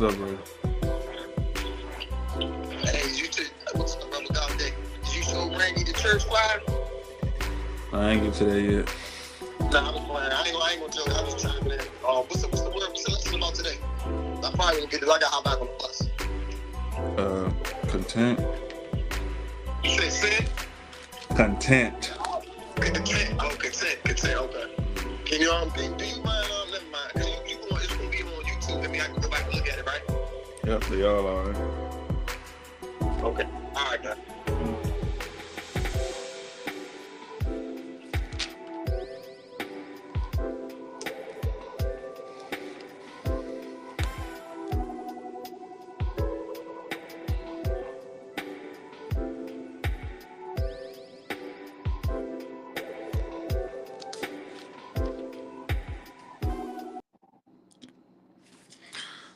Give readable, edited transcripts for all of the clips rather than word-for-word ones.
What's up, bro? Hey, what's up, brother? God day. Did you show Randy the church flyer? I ain't get to that yet. Nah, I was playing. I ain't gonna tell you. I was trying to. What's the word? What's the lesson about today? I probably gonna get it. I got hop back on the bus. Content. You say sin? Content. Content. Oh, content. Okay. Can you do you mind? Never mind. It's gonna be on YouTube. I can go back and look at it, right? Yep, they all are. Okay. All right, man.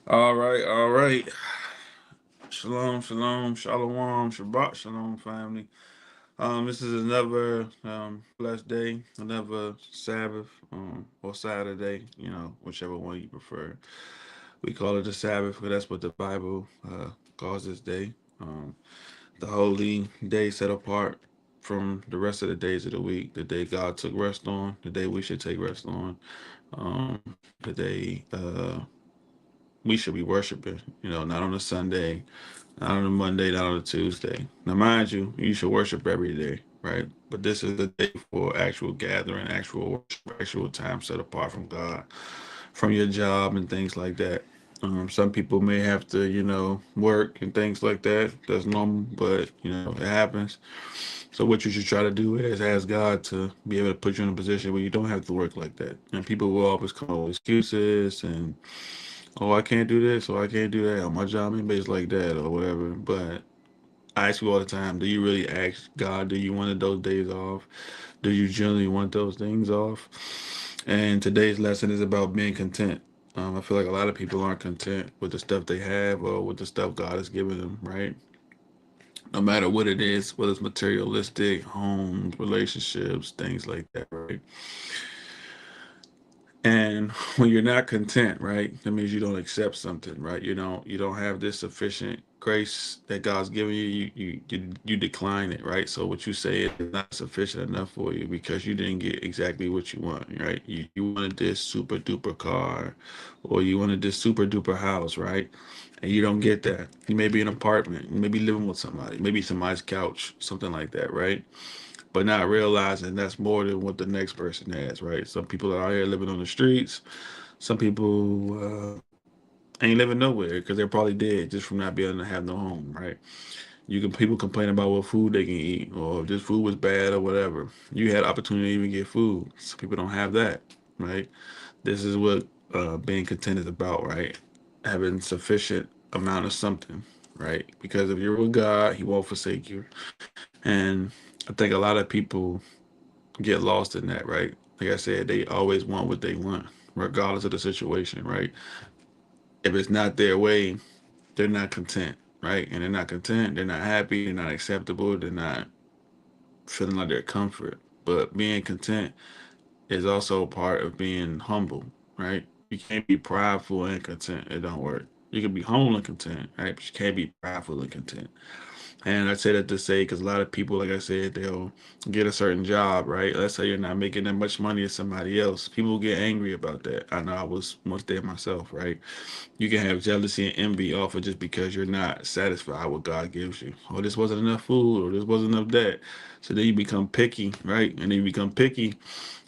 All right. Shalom, shalom, Shabbat, shalom, family. This is another blessed day, another Sabbath, or Saturday, whichever one you prefer. We call it a Sabbath because that's what the Bible calls this day. The holy day set apart from the rest of the days of the week, the day God took rest on, the day we should take rest on, the day we should be worshiping, not on a Sunday, not on a Monday, not on a Tuesday. Now, mind you, you should worship every day, right? But this is the day for actual gathering, actual worship, actual time set apart from God, from your job and things like that. Some people may have to, work and things like that. That's normal, but, it happens. So what you should try to do is ask God to be able to put you in a position where you don't have to work like that. And people will always come up with excuses and, oh, I can't do this or I can't do that. Or my job ain't based like that or whatever. But I ask you all the time, do you really ask God, do you want those days off? Do you generally want those things off? And today's lesson is about being content. I feel like a lot of people aren't content with the stuff they have or with the stuff God has given them, right? No matter what it is, whether it's materialistic, homes, relationships, things like that, right? And when you're not content, right, that means you don't accept something, right? You don't have this sufficient grace that God's given you. You decline it, right? So what you say is not sufficient enough for you because you didn't get exactly what you want, right? You wanted this super duper car, or you wanted this super duper house, right? And you don't get that. You may be in an apartment, you may be living with somebody, maybe somebody's couch, something like that, right? But not realizing that's more than what the next person has, right? Some people are out here living on the streets. Some people ain't living nowhere because they're probably dead just from not being able to have no home, right? People complain about what food they can eat or if this food was bad or whatever. You had opportunity to even get food. Some people don't have that, right? This is what being content is about, right? Having sufficient amount of something, right? Because if you're with God, He won't forsake you. And I think a lot of people get lost in that, right? Like I said, they always want what they want, regardless of the situation, right? If it's not their way, they're not content, right? And they're not content, they're not happy, they're not acceptable, they're not feeling like they're comfort. But being content is also part of being humble, right? You can't be prideful and content. It don't work. You can be humble and content, right? But you can't be prideful and content. And I say that to say because a lot of people, like I said, they'll get a certain job, right? Let's say you're not making that much money as somebody else. People get angry about that. I know I was once there myself, right? You can have jealousy and envy off of just because you're not satisfied with what God gives you. Or this wasn't enough food, or this wasn't enough that. So then you become picky, right? And then you become picky.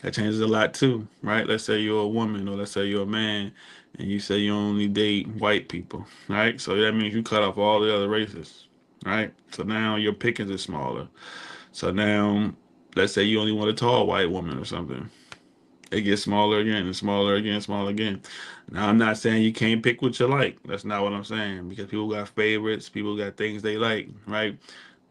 That changes a lot too, right? Let's say you're a woman, or let's say you're a man, and you say you only date white people, right? So that means you cut off all the other races, right? So now your pickings is smaller. So now, let's say you only want a tall white woman or something. It gets smaller again and smaller again, smaller again. Now, I'm not saying you can't pick what you like. That's not what I'm saying because people got favorites, people got things they like, right?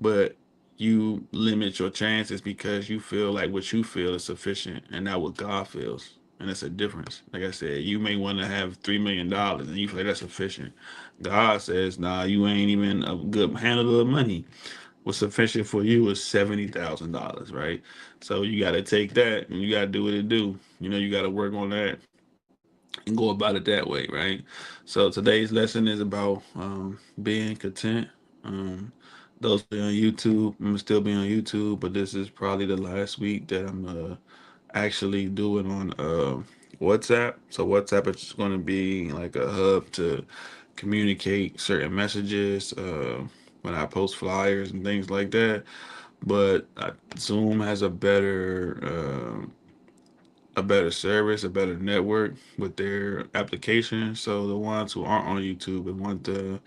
But you limit your chances because you feel like what you feel is sufficient and not what God feels. And it's a difference. Like I said, you may want to have $3 million and you feel like that's sufficient. God says, nah, you ain't even a good handler of money. What's sufficient for you is $70,000, right? So you got to take that and you got to do what it do. You got to work on that. and go about it that way, right? So today's lesson is about being content. Um, those be on YouTube, I'm gonna still be on YouTube, but this is probably the last week that I'm actually doing on WhatsApp. So WhatsApp is going to be like a hub to communicate certain messages when I post flyers and things like that. But Zoom has a better service, a better network with their application. So the ones who aren't on YouTube and want to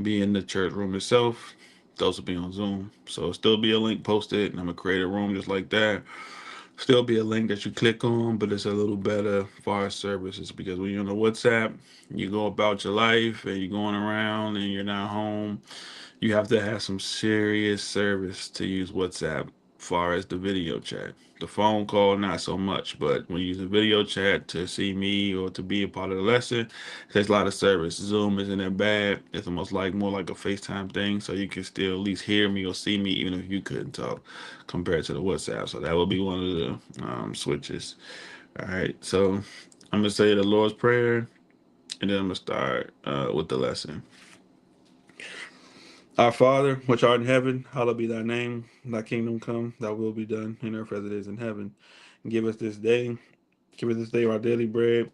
be in the church room itself, those will be on Zoom. So it'll still be a link posted, and I'm gonna create a room just like that. Still be a link that you click on, but it's a little better for our services because when you're on the WhatsApp, you go about your life and you're going around and you're not home. You have to have some serious service to use WhatsApp far as the video chat. The phone call, not so much, but when you use a video chat to see me or to be a part of the lesson, there's a lot of service. Zoom isn't that bad. It's almost like more like a FaceTime thing, so you can still at least hear me or see me even if you couldn't talk compared to the WhatsApp. So that would be one of the switches. All right, so I'm gonna say the Lord's Prayer, and then I'm gonna start with the lesson. Our Father, which art in heaven, hallowed be thy name. Thy kingdom come, thy will be done in earth as it is in heaven. Give us this day, give us this day our daily bread.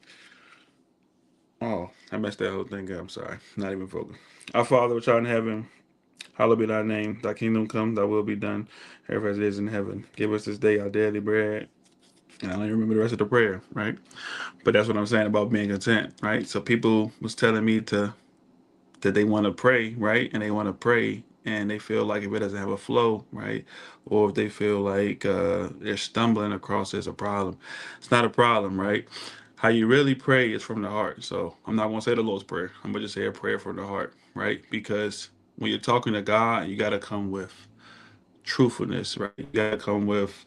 Oh, I messed that whole thing up. I'm sorry. Not even focused. Our Father, which art in heaven, hallowed be thy name. Thy kingdom come, thy will be done, earth as it is in heaven. Give us this day our daily bread. And I don't even remember the rest of the prayer, right? But that's what I'm saying about being content, right? So people was telling me to that they want to pray, right? And they want to pray and they feel like if it doesn't have a flow, right? Or if they feel like they're stumbling across there's a problem. It's not a problem, right? How you really pray is from the heart. So I'm not going to say the Lord's Prayer. I'm going to just say a prayer from the heart, right? Because when you're talking to God, you got to come with truthfulness, right? You got to come with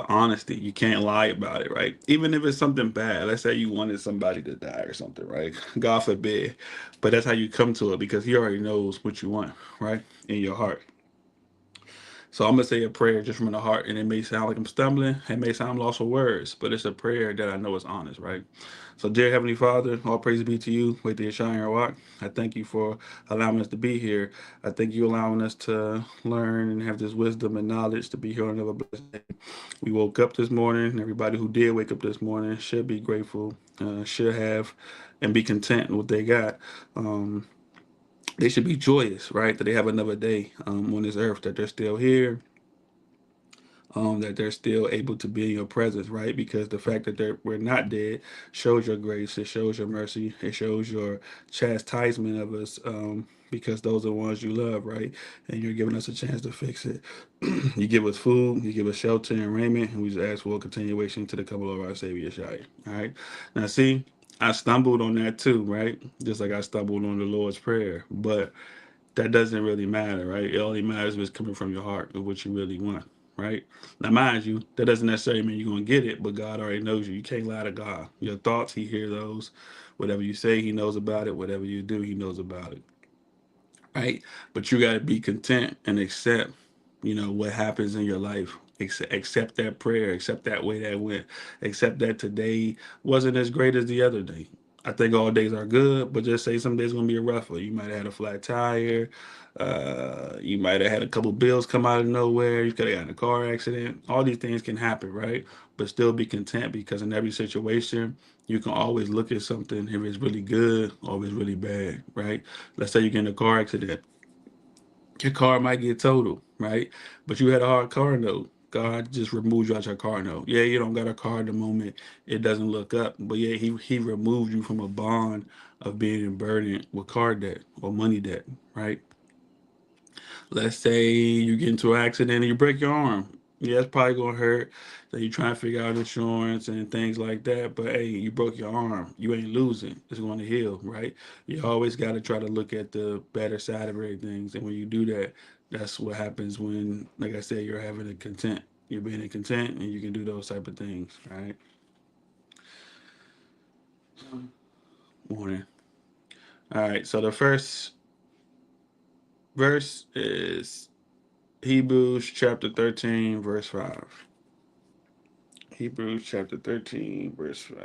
honesty. You can't lie about it, right? Even if it's something bad. Let's say you wanted somebody to die or something, right? God forbid. But that's how you come to it because He already knows what you want, right? In your heart. So I'm gonna say a prayer just from the heart, and it may sound like I'm stumbling. It may sound lost for words, but it's a prayer that I know is honest, right? So, dear Heavenly Father, all praise be to you. Wait till you shine your rock. I thank you for allowing us to be here. I thank you allowing us to learn and have this wisdom and knowledge to be here on another blessed day. We woke up this morning. Everybody who did wake up this morning should be grateful, should have, and be content with what they got. Um, they should be joyous, right? That they have another day on this earth, that they're still here, that they're still able to be in your presence, right? Because the fact that we're not dead shows your grace, it shows your mercy, it shows your chastisement of us, because those are the ones you love, right? And you're giving us a chance to fix it. You give us food, you give us shelter and raiment, and we just ask for a continuation to the coming of our Savior, Shai. All right. Now, see, I stumbled on that too, right? Just like I stumbled on the Lord's Prayer, but that doesn't really matter, right? It only matters if it's coming from your heart of what you really want, right? Now, mind you, that doesn't necessarily mean you're going to get it, but God already knows you. You can't lie to God. Your thoughts, He hears those. Whatever you say, He knows about it. Whatever you do, He knows about it, right? But you got to be content and accept, what happens in your life. Accept that prayer, accept that way that went, accept that today wasn't as great as the other day. I think all days are good, but just say some days gonna be a rough one. You might have had a flat tire, you might have had a couple bills come out of nowhere, you could have gotten a car accident. All these things can happen, right? But still be content because in every situation, you can always look at something if it's really good or if it's really bad, right? Let's say you get in a car accident, your car might get totaled, right? But you had a hard car note. God just removed you out your car note. Yeah, you don't got a car at the moment. It doesn't look up. But yeah, he removed you from a bond of being burdened with car debt or money debt, right? Let's say you get into an accident and you break your arm. Yeah, it's probably gonna hurt. So you try to figure out insurance and things like that. But hey, you broke your arm. You ain't losing. It's going to heal, right? You always got to try to look at the better side of everything. And when you do that, that's what happens when, like I said, you're having a content. You're being in content, and you can do those type of things, right? Morning. All right. So the first verse is Hebrews chapter 13, verse 5. Hebrews chapter 13, verse 5.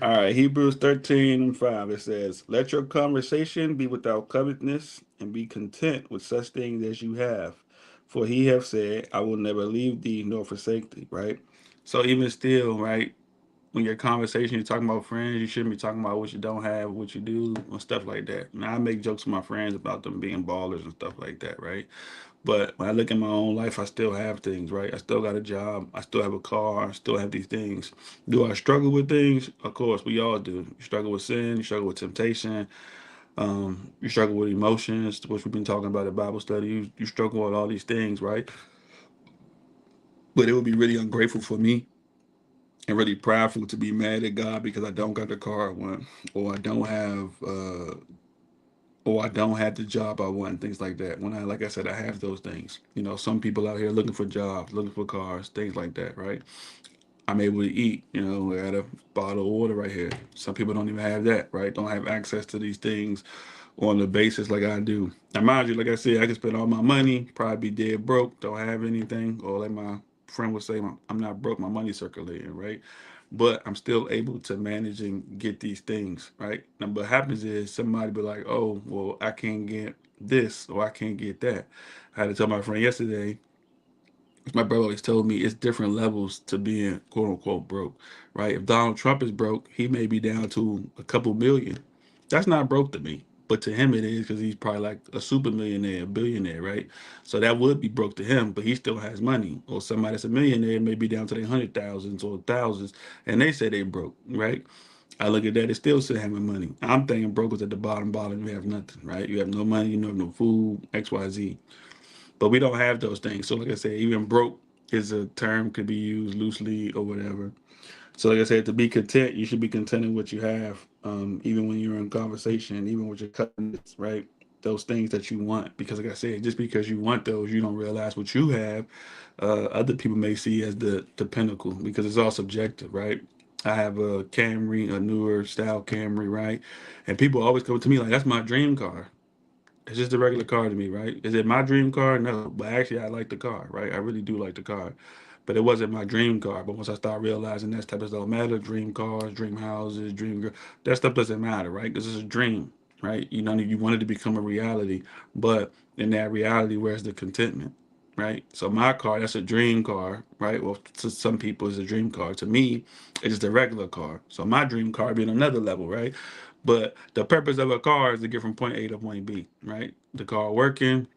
All right, Hebrews 13:5. It says, "Let your conversation be without covetousness, and be content with such things as you have. For he have said, I will never leave thee nor forsake thee." Right? So even still, right, when your conversation, you're talking about friends, you shouldn't be talking about what you don't have, what you do, and stuff like that. Now, I make jokes with my friends about them being ballers and stuff like that, right? But when I look at my own life, I still have things, right? I still got a job. I still have a car. I still have these things. Do I struggle with things? Of course, we all do. You struggle with sin. You struggle with temptation. You struggle with emotions, which we've been talking about at Bible study. You struggle with all these things, right? But it would be really ungrateful for me and really prideful to be mad at God because I don't got the car I want, or I don't have, or I don't have the job I want, things like that. When I, like I said, I have those things. You know, some people out here looking for jobs, looking for cars, things like that, right? I'm able to eat. You know, I got a bottle of water right here. Some people don't even have that, right? Don't have access to these things on the basis like I do. Now, mind you, like I said, I can spend all my money, probably be dead broke, don't have anything, or like my friend would say, I'm not broke, my money circulating, right? But I'm still able to manage and get these things, right? Now, what happens is somebody be like, oh, well, I can't get this or I can't get that. I had to tell my friend yesterday, my brother always told me it's different levels to being quote unquote broke, right? If Donald Trump is broke, he may be down to a couple million. That's not broke to me, but to him it is because he's probably like a super millionaire, a billionaire, right? So that would be broke to him, but he still has money. Or somebody that's a millionaire may be down to their hundred thousands or thousands, and they say they broke, right? I look at that, it's still having money. I'm thinking broke is at the bottom, you have nothing, right? You have no money, you have no food, XYZ. But we don't have those things. So like I said, even broke is a term could be used loosely or whatever. So like I said, to be content, you should be content in what you have, even when you're in conversation, even with your cousins, right? Those things that you want, because like I said, just because you want those, you don't realize what you have. Other people may see as the pinnacle because it's all subjective, right? I have a Camry, a newer style Camry, right? And people always come to me like, "That's my dream car." It's just a regular car to me, right? Is it my dream car? No, but actually, I like the car, right? I really do like the car, but it wasn't my dream car. But once I start realizing that stuff don't matter, dream cars, dream houses, dream girl, that stuff doesn't matter, right? Because it's a dream, right? You know, you want it to become a reality, but in that reality, where's the contentment? Right. So my car, that's a dream car, right? Well, to some people, it's a dream car. To me, it's just a regular car. So my dream car being another level, right? But the purpose of a car is to get from point A to point B, right? The car working,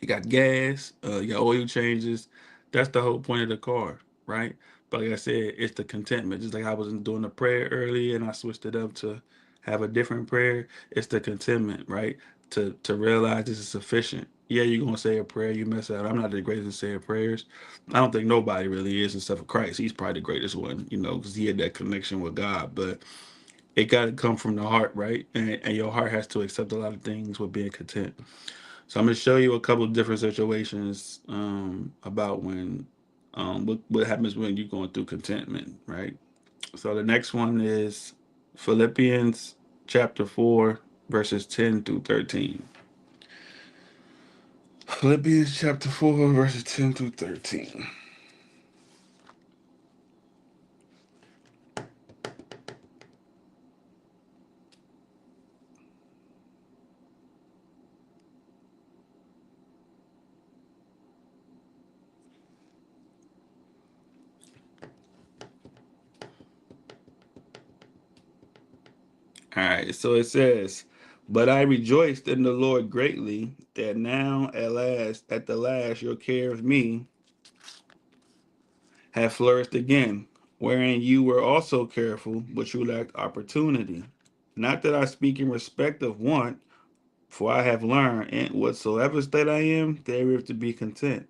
you got gas, you got oil changes. That's the whole point of the car, right? But like I said, it's the contentment. Just like I was doing the prayer earlier and I switched it up to have a different prayer. It's the contentment, right? To realize this is sufficient. Yeah, you're gonna say a prayer, you mess up. I'm not the greatest at saying prayers. I don't think nobody really is except for Christ. He's probably the greatest one, you know, because he had that connection with God. But it got to come from the heart, right? And your heart has to accept a lot of things with being content. So I'm gonna show you a couple of different situations about when what happens when you're going through contentment, right? So the next one is Philippians chapter 4, verses 10 through 13. Philippians chapter 4, verses 10 through 13. All right, so it says, "But I rejoiced in the Lord greatly that now at the last, your care of me have flourished again, wherein you were also careful, but you lacked opportunity. Not that I speak in respect of want, for I have learned in whatsoever state I am, therewith to be content.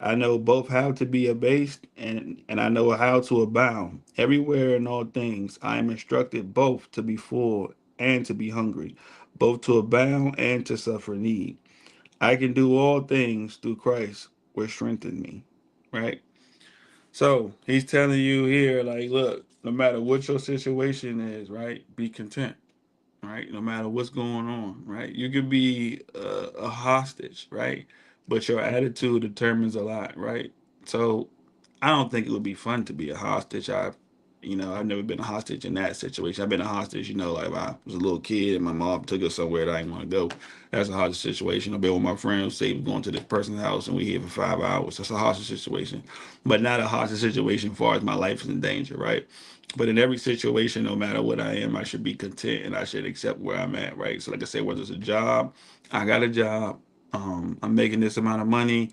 I know both how to be abased and I know how to abound. Everywhere in all things I am instructed both to be full and to be hungry, both to abound and to suffer need. I can do all things through Christ, which strengthen me." Right? So he's telling you here, like, look, no matter what your situation is, right, be content, right? No matter what's going on, right? You could be a hostage, right? But your attitude determines a lot, right? So I don't think it would be fun to be a hostage. I've never been a hostage in that situation. I've been a hostage, like when I was a little kid and my mom took us somewhere that I didn't want to go. That's a hostage situation. I've been with my friends, say we're going to this person's house and we here for 5 hours. That's a hostage situation. But not a hostage situation as far as my life is in danger, right? But in every situation, no matter what I am, I should be content and I should accept where I'm at, right? So like I said, whether it's a job, I got a job, I'm making this amount of money.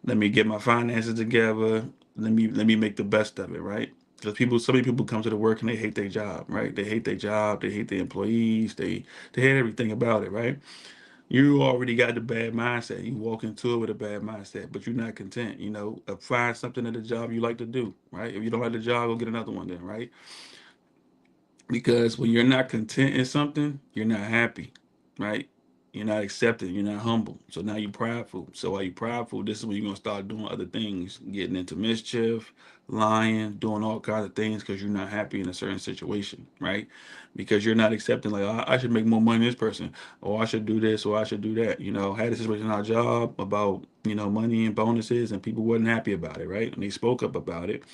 Let me get my finances together. Let me make the best of it, right? Because so many people come to the work and they hate their job, right? They hate their job, they hate their employees, they hate everything about it, right? You already got the bad mindset. You walk into it with a bad mindset, but you're not content. Find something at the job you like to do, right? If you don't like the job, go get another one then, right? Because when you're not content in something, you're not happy, right? You're not accepted. You're not humble. So now you're prideful. So while you're prideful, this is when you're gonna start doing other things, getting into mischief, lying, doing all kinds of things because you're not happy in a certain situation, right? Because you're not accepting, like, oh, I should make more money than this person, or I should do this, or I should do that. Had a situation in our job about money and bonuses, and people wasn't happy about it, right? And they spoke up about it,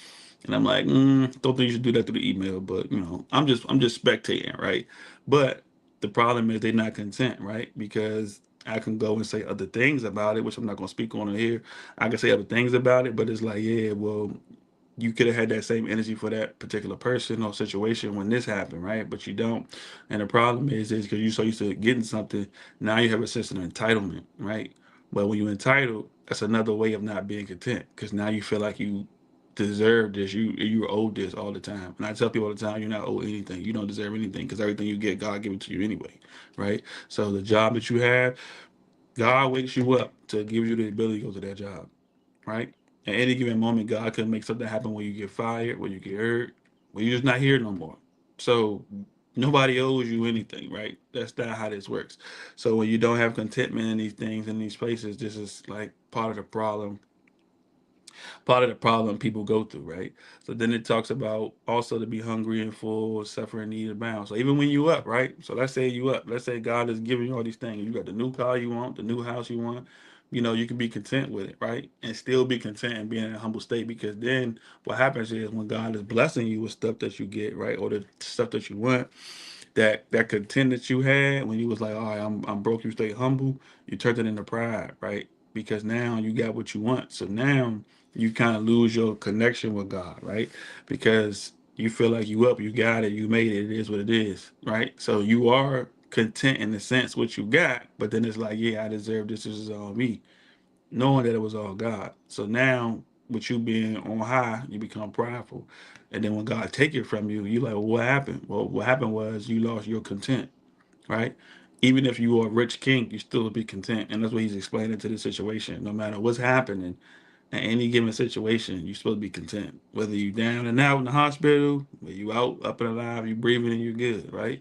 and I'm like, don't think you should do that through the email, but I'm just spectating, right? But the problem is they're not content, right? Because I can go and say other things about it, which I'm not gonna speak on here. I can say other things about it, but it's like, yeah, well, you could have had that same energy for that particular person or situation when this happened, right? But you don't. And the problem is because you're so used to getting something, now you have a sense of entitlement, right? But when you're entitled, that's another way of not being content because now you feel like you deserve this. You owe this all the time. And I tell people all the time, you're not owed anything. You don't deserve anything because everything you get, God give it to you anyway, right? So the job that you have, God wakes you up to give you the ability to go to that job, right? At any given moment, God could make something happen where you get fired, where you get hurt, where you're just not here no more. So nobody owes you anything, right? That's not how this works. So when you don't have contentment in these things, in these places, this is like part of the problem people go through, right? So then it talks about also to be hungry and full, suffering, need, and bound. So even when you up, right? So let's say you up. Let's say God is giving you all these things. You got the new car you want, the new house you want. You can be content with it, right? And still be content and be in a humble state because then what happens is when God is blessing you with stuff that you get, right? Or the stuff that you want, that content that you had when you was like, all right, I'm broke, you stay humble, you turned it into pride, right? Because now you got what you want. So now you kind of lose your connection with God, right? Because you feel like you up, you got it, you made it, it is what it is, right? So you are content in the sense what you got, but then it's like, yeah, I deserve this is all me, knowing that it was all God. So now, with you being on high, you become prideful, and then when God take it from you, you like, well, what happened? Well, what happened was you lost your content, right? Even if you are a rich king, you still be content, and that's what he's explaining to the situation. No matter what's happening, in any given situation, you're supposed to be content. Whether you down and out in the hospital, whether you out, up and alive, you breathing and you're good, right?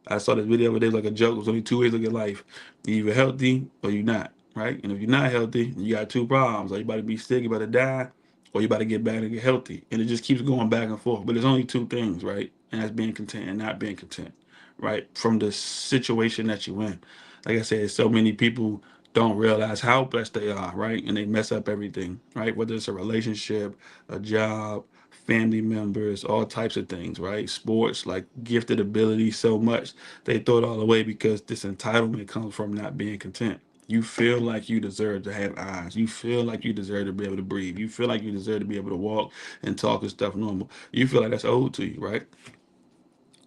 I saw this video the other day like a joke. There's only two ways to get life. You're either healthy or you're not, right? And if you're not healthy, you got two problems. Like you about to be sick, you about to die, or you about to get back and get healthy. And it just keeps going back and forth. But there's only two things, right? And that's being content and not being content, right? From the situation that you in. Like I said, so many people don't realize how blessed they are, right? And they mess up everything, right? Whether it's a relationship, a job, family members, all types of things, right? Sports, like gifted ability so much, they throw it all away because this entitlement comes from not being content. You feel like you deserve to have eyes. You feel like you deserve to be able to breathe. You feel like you deserve to be able to walk and talk and stuff normal. You feel like that's owed to you, right?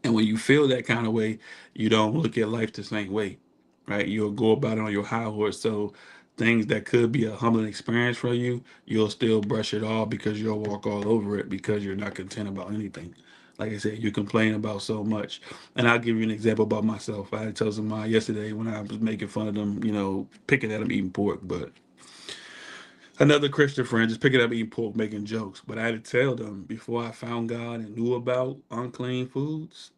And when you feel that kind of way, you don't look at life the same way, right? You'll go about it on your high horse. So things that could be a humbling experience for you, you'll still brush it off because you'll walk all over it because you're not content about anything. Like I said, you complain about so much. And I'll give you an example about myself. I had to tell somebody yesterday when I was making fun of them, picking at them eating pork, but another Christian friend just picking up eating pork, making jokes. But I had to tell them before I found God and knew about unclean foods,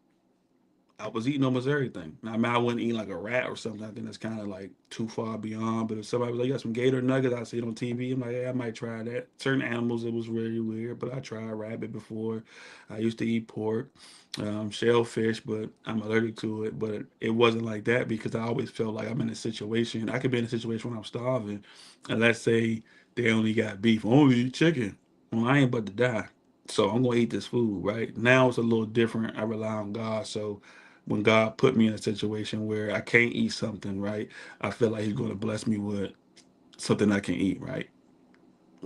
I was eating almost everything. I mean, I wouldn't eat like a rat or something. I think that's kind of like too far beyond. But if somebody was like, "You got some gator nuggets," I see it on TV. I'm like, "Yeah, I might try that." Certain animals, it was really weird, but I tried rabbit before. I used to eat pork, shellfish, but I'm allergic to it. But it wasn't like that because I always felt like I'm in a situation. I could be in a situation when I'm starving, and let's say they only got beef. I only eat chicken. Well, I ain't about to die. So I'm gonna eat this food, right? Now it's a little different. I rely on God. So when God put me in a situation where I can't eat something, right, I feel like He's gonna bless me with something I can eat, right?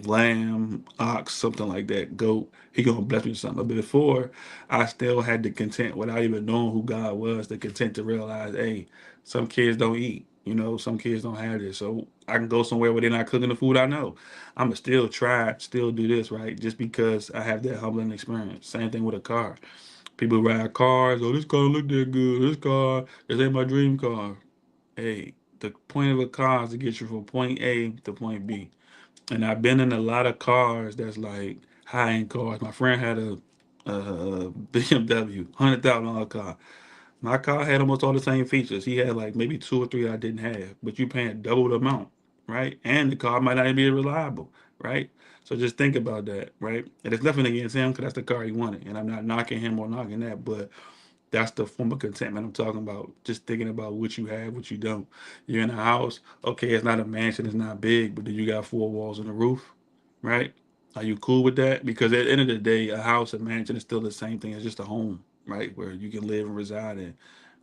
Lamb, ox, something like that, goat. He gonna bless me with something. But before, I still had to content without even knowing who God was, the content to realize, hey, some kids don't eat. You know, some kids don't have this. So I can go somewhere where they're not cooking the food I know. I'ma still try, still do this, right? Just because I have that humbling experience. Same thing with a car. People ride cars, oh, this car look that good. This ain't my dream car. Hey, the point of a car is to get you from point A to point B. And I've been in a lot of cars that's like high end cars. My friend had a BMW, $100,000 car. My car had almost all the same features. He had like maybe two or three I didn't have, but you paying double the amount, right? And the car might not even be reliable, right? So just think about that, right? And it's nothing against him because that's the car he wanted, and I'm not knocking him or knocking that, but that's the form of contentment I'm talking about. Just thinking about what you have, what you don't. You're in a house, okay, it's not a mansion, it's not big, but then you got four walls and a roof, right? Are you cool with that? Because at the end of the day, a house, a mansion is still the same thing as just a home, right? Where you can live and reside in.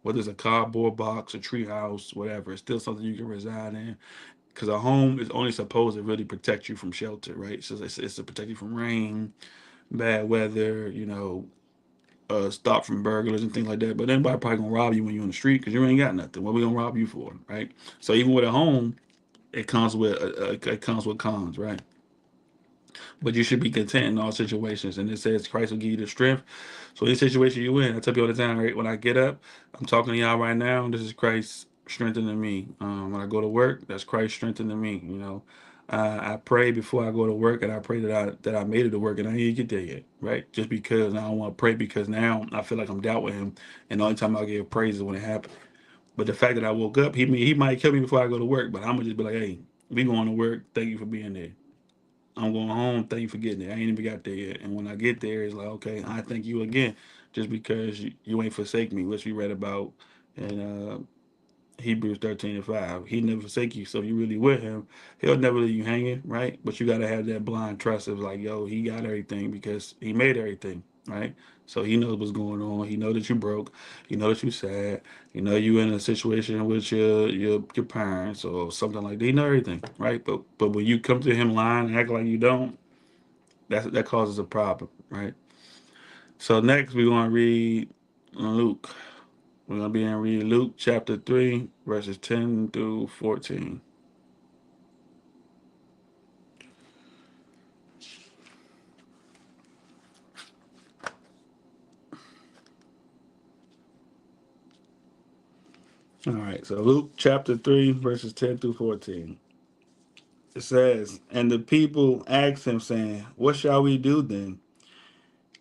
Whether it's a cardboard box, a tree house, whatever, it's still something you can reside in. Because a home is only supposed to really protect you from shelter, right? So it's to protect you from rain, bad weather, stop from burglars and things like that. But anybody probably gonna rob you when you're on the street because you ain't got nothing. What we gonna rob you for, right? So even with a home, it comes with cons, right? But you should be content in all situations. And it says Christ will give you the strength. So any situation you in, I tell you all the time, right? When I get up, I'm talking to y'all right now. This is Christ strengthening me. When I go to work, that's Christ strengthening me. I pray before I go to work, and I pray that I made it to work, and I ain't get there yet, right? Just because I don't want to pray because now I feel like I'm doubting Him, and the only time I give praise is when it happens. But the fact that I woke up, he might kill me before I go to work, but I'm gonna just be like, hey, we going to work. Thank you for being there. I'm going home. Thank you for getting there. I ain't even got there yet. And when I get there, it's like, okay, I thank you again, just because you ain't forsake me, which we read about in Hebrews 13:5. He never forsake you. So if you really with him, he'll never leave you hanging, right? But you gotta have that blind trust of like, yo, he got everything because he made everything, right? So he knows what's going on. He know that you broke. He know that you sad. You know you in a situation with your parents or something like that. He know everything, right? But when you come to him lying and act like you don't, that causes a problem, right? So next we're gonna read Luke. We're gonna be in read Luke chapter 3, verses 10 through 14. All right, so Luke chapter 3, verses 10 through 14. It says, and the people asked him, saying, what shall we do then?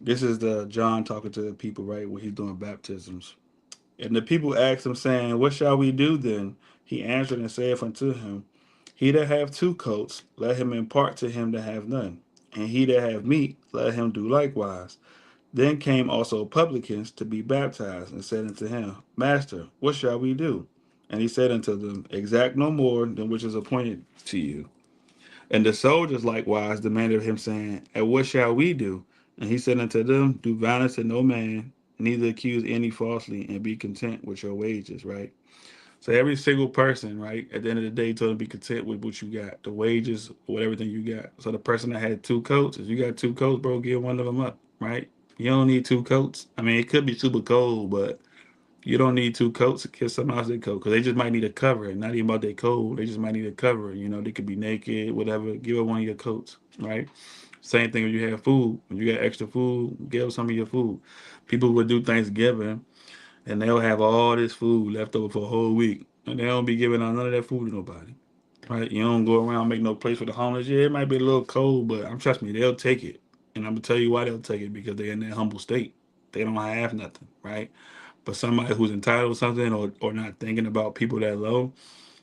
This is the John talking to the people, right, when he's doing baptisms. And the people asked him, saying, what shall we do then? He answered and saith unto him, he that have two coats, let him impart to him that have none. And he that have meat, let him do likewise. Then came also publicans to be baptized, and said unto him, Master, what shall we do? And he said unto them, exact no more than which is appointed to you. And the soldiers likewise demanded of him, saying, and what shall we do? And he said unto them, do violence to no man, neither accuse any falsely, and be content with your wages, right? So every single person, right, at the end of the day, told them to be content with what you got, the wages, with everything you got. So the person that had two coats, if you got two coats, bro, give one of them up, right? You don't need two coats. I mean, it could be super cold, but you don't need two coats to kiss someone else their coat because they just might need a cover. Not even about their coat. They just might need a cover. They could be naked, whatever. Give her one of your coats, right? Same thing when you have food. When you got extra food, give some of your food. People would do Thanksgiving and they'll have all this food left over for a whole week, and they don't be giving out none of that food to nobody. Right? You don't go around make no place for the homeless. Yeah, it might be a little cold, but I'm trust me, they'll take it. And I'm gonna tell you why they'll take it because they're in that humble state. They don't have nothing, right? But somebody who's entitled to something or not thinking about people that low,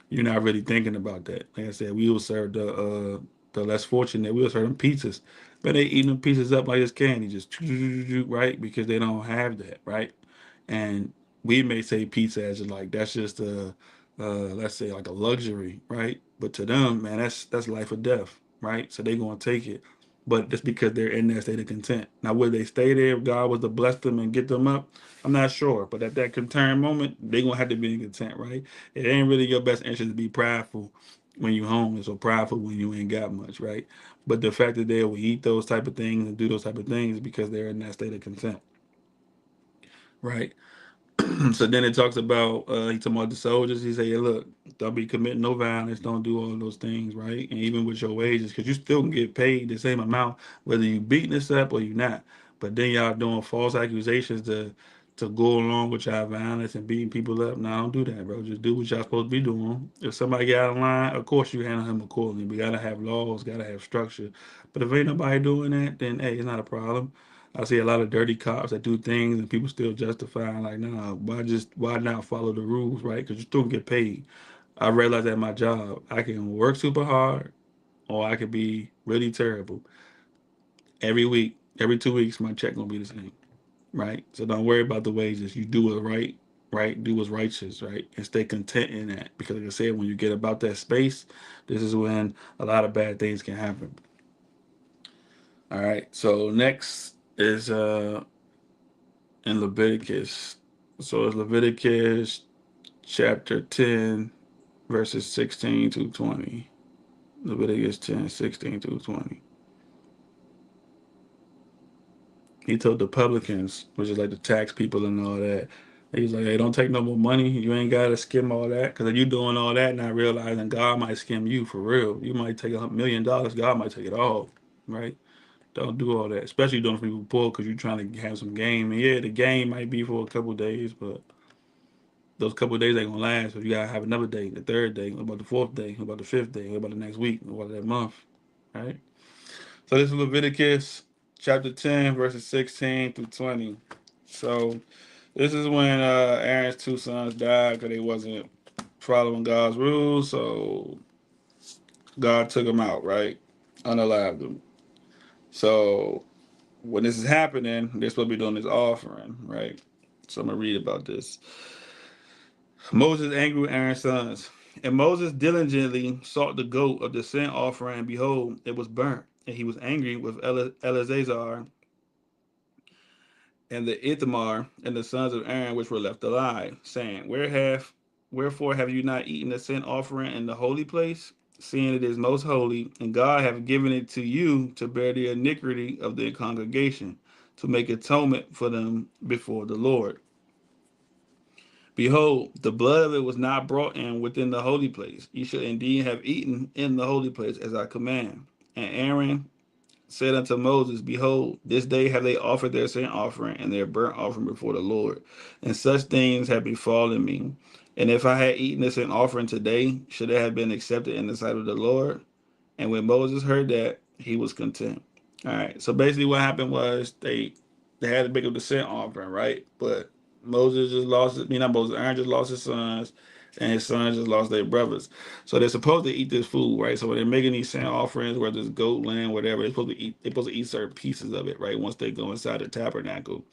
you're not really thinking about that. Like I said, we will serve the less fortunate. We'll serve them pizzas, but they eating them pizzas up like it's candy, just right because they don't have that, right? And we may say pizza as like that's just let's say like a luxury, right? But to them, man, that's life or death, right? So they gonna take it. but just because they're in that state of content. Now, would they stay there if God was to bless them and get them up? I'm not sure, but at that content moment, they're gonna have to be in content, right? It ain't really your best interest to be prideful when you homeless or prideful when you ain't got much, right? But the fact that they will eat those type of things and do those type of things is because they're in that state of content, right? So then it talks about he talking about the soldiers. He say, yeah, look, don't be committing no violence, don't do all those things, right? And even with your wages, because you still can get paid the same amount whether you beating this up or you not. But then y'all doing false accusations to go along with y'all violence and beating people up. No, don't do that, bro. Just do what y'all supposed to be doing. If somebody get out of line, of course you handle him accordingly. We gotta have laws, gotta have structure. But if ain't nobody doing that, then hey, it's not a problem. I see a lot of dirty cops that do things and people still justifying like, nah, why not follow the rules, right? Because you still get paid. I realize that my job, I can work super hard or I could be really terrible. Every week, every 2 weeks, my check gonna be the same, right? So don't worry about the wages. You do it right, right? Do what's righteous, right? And stay content in that. Because like I said, when you get about that space, this is when a lot of bad things can happen. All right. So next is in Leviticus. So it's Leviticus chapter 10, verses 16 to 20. Leviticus 10, 16 to 20. He told the publicans, which is like the tax people and all that, he's like, hey, don't take no more money. You ain't got to skim all that. Because if you doing all that, not realizing God might skim you for real. You might take $1 million. God might take it all, right? Don't do all that, especially doing for people poor because you're trying to have some game. And yeah, the game might be for a couple of days, but those couple of days ain't gonna last. So you gotta have another day, the third day, what about the fourth day, what about the fifth day, what about the next week, what about that month, right? So this is Leviticus chapter 10, verses 16 through 20. So this is when Aaron's two sons died because they wasn't following God's rules. So God took them out, right? Unalived them. So when this is happening, they're supposed to be doing this offering, right? So I'm gonna read about this. Moses angry with Aaron's sons. And Moses diligently sought the goat of the sin offering, and behold, it was burnt. And he was angry with Eleazar and the Ithamar and the sons of Aaron which were left alive, saying, Wherefore have you not eaten the sin offering in the holy place, seeing it is most holy, and God hath given it to you to bear the iniquity of the congregation, to make atonement for them before the Lord. Behold, the blood of it was not brought in within the holy place. Ye should indeed have eaten in the holy place as I command. And Aaron said unto Moses, Behold, this day have they offered their sin offering and their burnt offering before the Lord. And such things have befallen me. And if I had eaten this sin offering today, should it have been accepted in the sight of the Lord? And when Moses heard that, he was content. All right. So basically, what happened was they had to make up the sin offering, right? But Moses just lost it. Not Moses. Aaron just lost his sons, and his sons just lost their brothers. So they're supposed to eat this food, right? So when they're making these sin offerings, whether it's goat, lamb, whatever, they're supposed to eat. They're supposed to eat certain pieces of it, right? Once they go inside the tabernacle.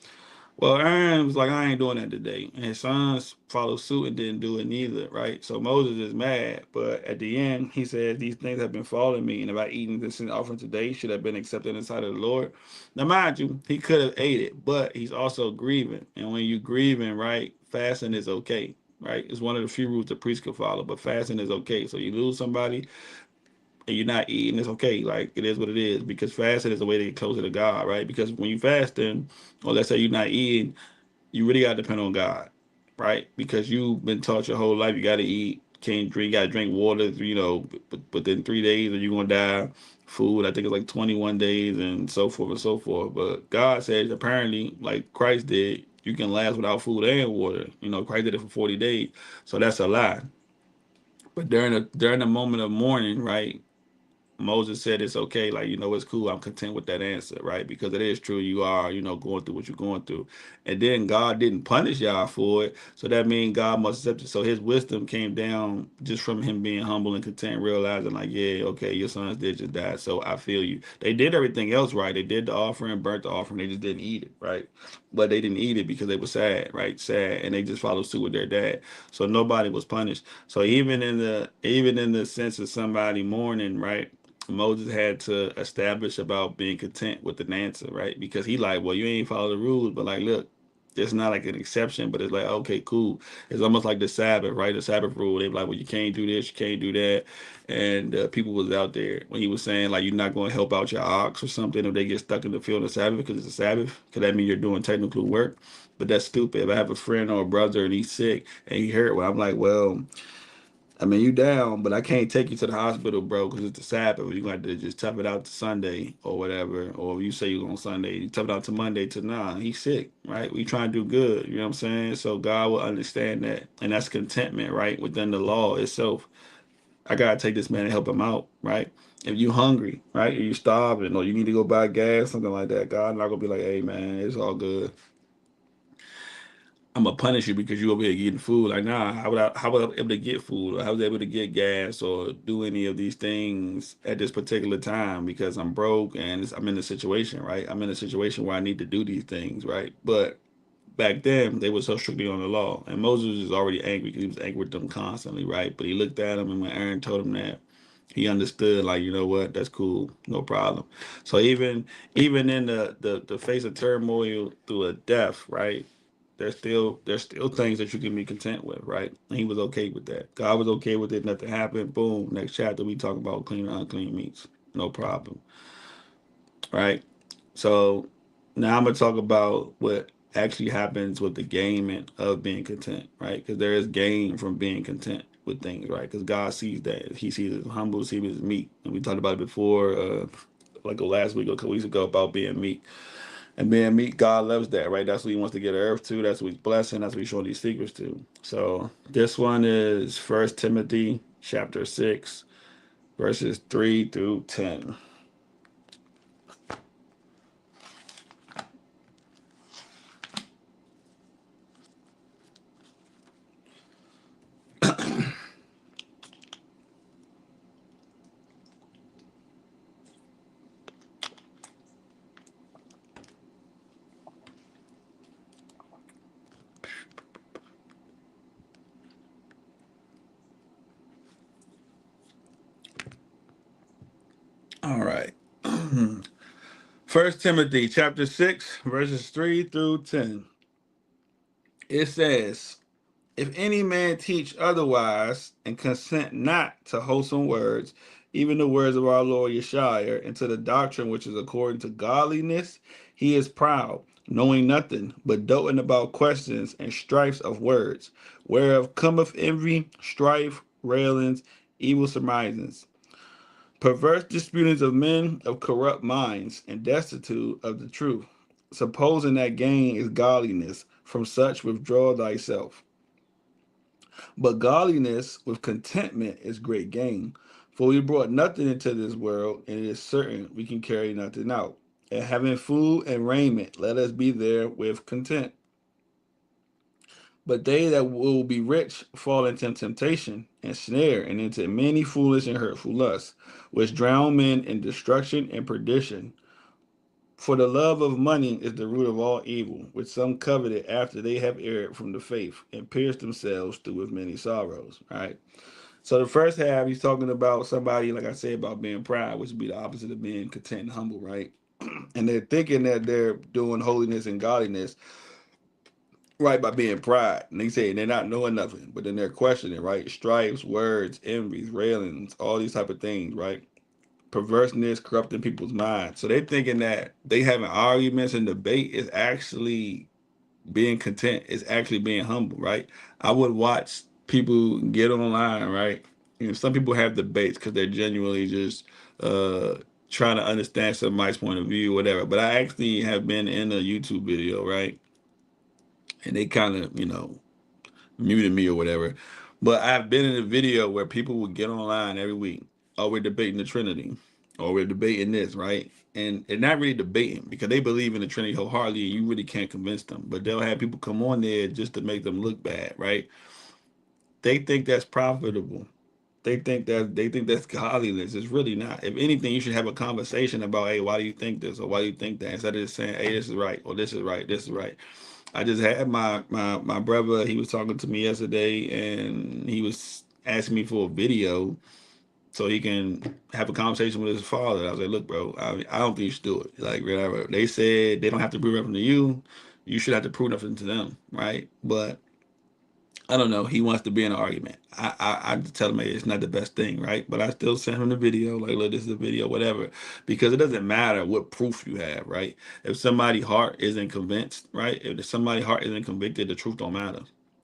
Well, Aaron was like, I ain't doing that today. And his sons followed suit and didn't do it neither, right? So Moses is mad. But at the end, he says, These things have been following me. And if I eaten this sin offering today, should have been accepted in the sight of the Lord. Now, mind you, he could have ate it, but he's also grieving. And when you're grieving, right, fasting is okay, right? It's one of the few rules the priest could follow, but fasting is okay. So you lose somebody, and you're not eating, it's okay. Like it is what it is because fasting is a way to get closer to God, right? Because when you fasting, or let's say you're not eating, you really got to depend on God, right? Because you've been taught your whole life you got to eat, can't drink, got to drink water, but within 3 days or you're going to die. Food, I think it's like 21 days and so forth and so forth. But God says apparently, like Christ did, you can last without food and water. Christ did it for 40 days. So that's a lie. But during the moment of mourning, right? Moses said it's okay, like, it's cool. I'm content with that answer, right? Because it is true. You are, going through what you're going through. And then God didn't punish y'all for it. So that means God must accept it. So his wisdom came down just from him being humble and content, realizing, like, yeah, okay, your sons did just die. So I feel you. They did everything else right. They did the offering, burnt the offering. They just didn't eat it, right? But they didn't eat it because they were sad, right? Sad. And they just followed suit with their dad. So nobody was punished. So even in the sense of somebody mourning, right? Moses had to establish about being content with the answer, right? Because he like, well, you ain't follow the rules, but like, look, it's not like an exception, but it's like, okay, cool. It's almost like the Sabbath, right? The Sabbath rule. They be like, well, you can't do this, you can't do that, and people was out there when he was saying like, you're not going to help out your ox or something if they get stuck in the field on the Sabbath because it's a Sabbath. Because that mean you're doing technical work, but that's stupid. If I have a friend or a brother and he's sick and he hurt, well, I'm like, well, I mean, you down, but I can't take you to the hospital, bro, because it's the Sabbath. You're going to have to just tough it out to Sunday or whatever. Or you say you're on Sunday, you tough it out to Monday to nah, he's sick, right? We trying to do good, you know what I'm saying? So God will understand that. And that's contentment, right? Within the law itself. I got to take this man and help him out, right? If you hungry, right, or you starving, or you need to go buy gas, something like that, God not going to be like, hey, man, it's all good. I'm gonna punish you because you over here getting food. Like, nah, how would I be able to get food, or how was I able to get gas, or do any of these things at this particular time because I'm broke and I'm in a situation, right? I'm in a situation where I need to do these things, right? But back then they were so strictly on the law, and Moses was already angry because he was angry with them constantly, right? But he looked at him, and when Aaron told him that, he understood, like, you know what, that's cool, no problem. So even in the face of turmoil through a death, right, there's still things that you can be content with, right? And he was okay with that. God was okay with it. Nothing happened. Boom. Next chapter we talk about clean and unclean meats. No problem, right? So now I'm gonna talk about what actually happens with the gain of being content, right? Because there is gain from being content with things, right? Because God sees that. He sees it humble, he sees it meek, and we talked about it before, like last week or a couple weeks ago about being meek. And being meek, God loves that, right? That's what he wants to get earth to. That's what he's blessing. That's what he's showing these secrets to. So this one is First Timothy chapter 6, verses 3 through 10. All right. First Timothy chapter 6, verses 3 through 10. It says, if any man teach otherwise and consent not to wholesome words, even the words of our Lord Yeshua, and to the doctrine which is according to godliness, he is proud, knowing nothing, but doting about questions and strifes of words, whereof cometh envy, strife, railings, evil surmisings, perverse disputings of men of corrupt minds, and destitute of the truth, supposing that gain is godliness. From such withdraw thyself. But godliness with contentment is great gain. For we brought nothing into this world, and it is certain we can carry nothing out. And having food and raiment, let us be there with content. But they that will be rich fall into temptation and snare, and into many foolish and hurtful lusts, which drown men in destruction and perdition. For the love of money is the root of all evil, which some coveted after they have erred from the faith, and pierced themselves through with many sorrows. Right. So the first half, he's talking about somebody, like I said, about being proud, which would be the opposite of being content and humble, right? And they're thinking that they're doing holiness and godliness, right, by being pride. And they say they're not knowing nothing, but then they're questioning, right? Stripes, words, envies, railings, all these type of things, right? Perverseness, corrupting people's minds. So they're thinking that they having arguments and debate is actually being content, is actually being humble, right? I would watch people get online, right? You know, some people have debates because they're genuinely just uh trying to understand somebody's point of view, whatever. But I actually have been in a YouTube video, right? And they kind of, muted me or whatever. But I've been in a video where people would get online every week. Oh, we're debating the Trinity. Or we're debating this, right? And not really debating because they believe in the Trinity wholeheartedly and you really can't convince them. But they'll have people come on there just to make them look bad, right? They think that's profitable. They think that's godliness. It's really not. If anything, you should have a conversation about, hey, why do you think this or why do you think that? Instead of just saying, hey, this is right or this is right, this is right. I just had my brother. He was talking to me yesterday, and he was asking me for a video, so he can have a conversation with his father. I was like, look, bro, I don't think you should do it. Like, whatever. They said they don't have to prove nothing to you. You should have to prove nothing to them, right? But I don't know. He wants to be in an argument. I just tell him, hey, it's not the best thing, right? But I still send him the video, like, look, this is a video, whatever, because it doesn't matter what proof you have, right? If somebody's heart isn't convinced, right? If somebody's heart isn't convicted, the truth don't matter,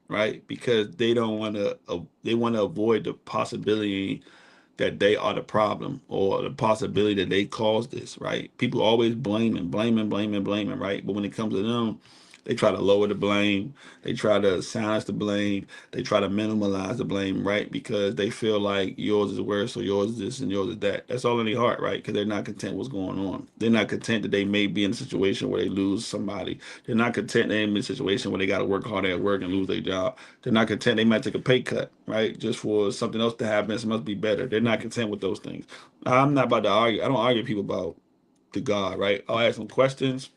right? Because they don't want to, they want to avoid the possibility that they are the problem or the possibility that they caused this, right? People always blaming, right? But when it comes to them, they try to lower the blame. They try to silence the blame. They try to minimalize the blame, right? Because they feel like yours is worse or yours is this and yours is that. That's all in their heart, right? Because they're not content with what's going on. They're not content that they may be in a situation where they lose somebody. They're not content they're in a situation where they got to work hard at work and lose their job. They're not content. They might take a pay cut, right? Just for something else to happen. It must be better. They're not content with those things. I'm not about to argue. I don't argue with people about the God, right? I'll ask them questions,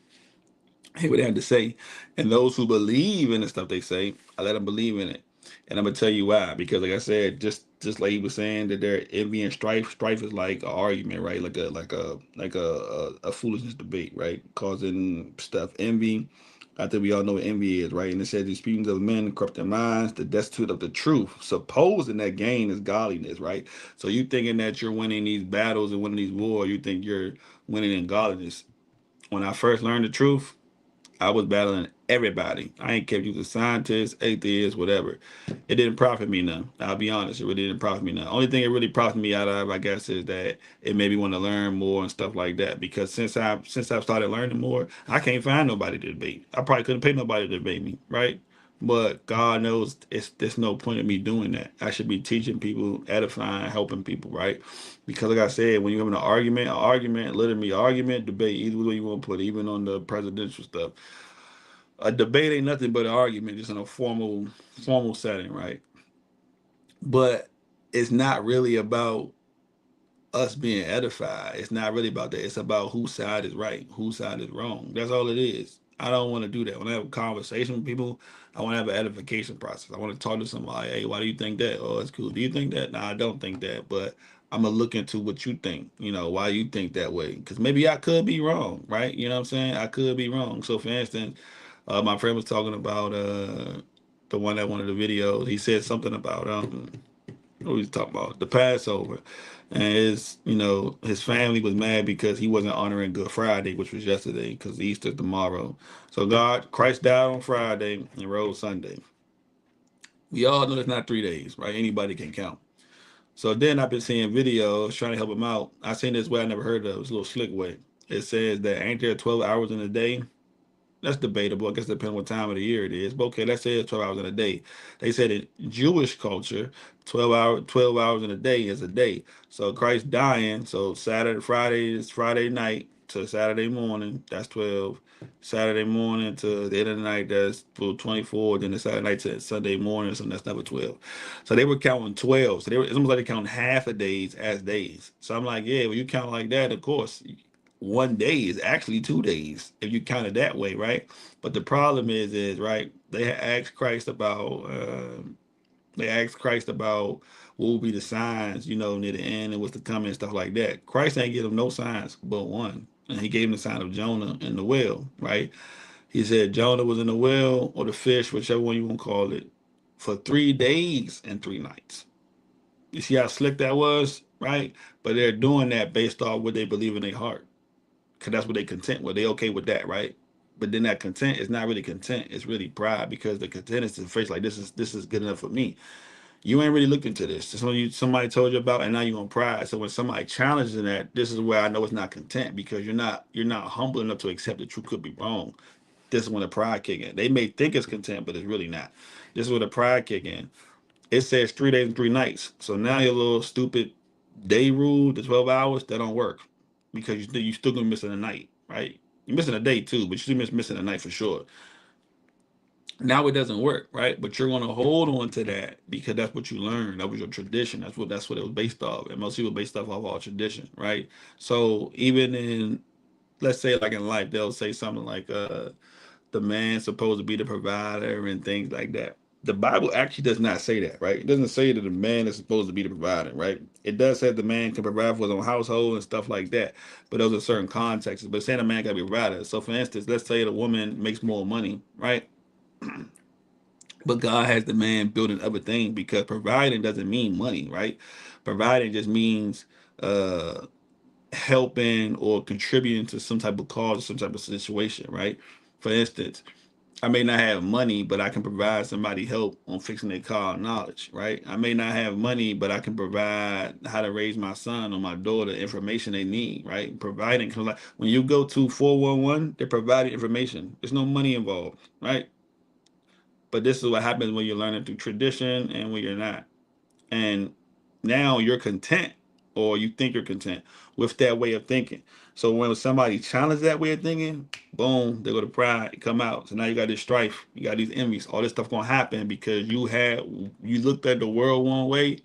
hear what they have to say. And those who believe in the stuff they say, I let them believe in it. And I'm gonna tell you why. Because like I said, just like he was saying that they're envy and strife. Strife is like an argument, right? Like a foolishness debate, right? Causing stuff. Envy. I think we all know what envy is, right? And it says disputings of men corrupt their minds, the destitute of the truth, supposing that gain is godliness, right? So you thinking that you're winning these battles and winning these wars, you think you're winning in godliness. When I first learned the truth, I was battling everybody. I ain't care if you was a scientist, atheist, whatever. It didn't profit me none. I'll be honest, it really didn't profit me none. Only thing it really profited me out of, I guess, is that it made me want to learn more and stuff like that. Because since I've started learning more, I can't find nobody to debate. I probably couldn't pay nobody to debate me, right? But God knows there's no point in me doing that. I should be teaching people, edifying, helping people, right? Because like I said, when you're having an argument, literally argument, debate, either way you want to put it, even on the presidential stuff, a debate ain't nothing but an argument, just in a formal setting, right? But it's not really about us being edified. It's not really about that. It's about whose side is right, whose side is wrong. That's all it is. I don't want to do that. When I have a conversation with people, I want to have an edification process. I want to talk to somebody. Hey, why do you think that? Oh, it's cool. Do you think that? No, I don't think that. But I'm gonna look into what you think. Why you think that way? Because maybe I could be wrong, right? You know what I'm saying? I could be wrong. So, for instance, my friend was talking about the one that wanted the videos. He said something about what was he talking about? The Passover. And his family was mad because he wasn't honoring Good Friday, which was yesterday, because Easter's tomorrow. So Christ died on Friday and rose Sunday. We all know it's not 3 days, right? Anybody can count. So then I've been seeing videos trying to help him out. I seen this way I never heard of. It's a little slick way. It says that ain't there 12 hours in a day? That's debatable. I guess it depends on what time of the year it is. But okay, let's say it's 12 hours in a day. They said in Jewish culture, 12 hours in a day is a day. So Christ dying, so Friday is Friday night to Saturday morning, that's 12. Saturday morning to the end of the night, that's 24. Then the Saturday night to Sunday morning, so that's number 12. So they were counting 12. So it's almost like they count half a days as days. So I'm like, yeah, when you count like that, of course, one day is actually 2 days if you count it that way, right? But the problem is right? They asked Christ about what will be the signs, near the end and what's to come and stuff like that. Christ ain't give them no signs but one, and he gave him the sign of Jonah in the well, right? He said Jonah was in the well or the fish, whichever one you want to call it, for 3 days and 3 nights. You see how slick that was, right? But they're doing that based off what they believe in their heart, because that's what they content with. They okay with that, right? But then that content is not really content. It's really pride, because the content is the face like this is good enough for me. You ain't really looked into this. This one somebody told you about, and now you're on pride. So when somebody challenges that, this is where I know it's not content, because you're not humble enough to accept that you could be wrong. This is when the pride kick in. They may think it's content, but it's really not. This is where the pride kick in. It says 3 days and 3 nights. So now your little stupid day rule, the 12 hours, that don't work, because you still gonna be missing a night, right? You're missing a day too, but you're still missing a night for sure. Now it doesn't work, right? But you're gonna hold on to that because that's what you learned. That was your tradition. That's what it was based off. And most people based off of all tradition, right? So even in, let's say, like in life, they'll say something like the man's supposed to be the provider and things like that. The Bible actually does not say that, right? It doesn't say that the man is supposed to be the provider, right? It does say the man can provide for his own household and stuff like that, but those are certain contexts. But saying a man got to be a provider. So, for instance, let's say the woman makes more money, right? But God has the man building other things because providing doesn't mean money, right? Providing just means uh helping or contributing to some type of cause or some type of situation, right? For instance, I may not have money, but I can provide somebody help on fixing their car knowledge, right? I may not have money, but I can provide how to raise my son or my daughter information they need, right? Providing, cause like when you go to 411, they're providing information. There's no money involved, right? But this is what happens when you're learning through tradition and when you're not. And now you're content, or you think you're content with that way of thinking. So when somebody challenges that way of thinking, boom, they go to pride, come out. So now you got this strife, you got these envies, all this stuff gonna happen because you looked at the world one way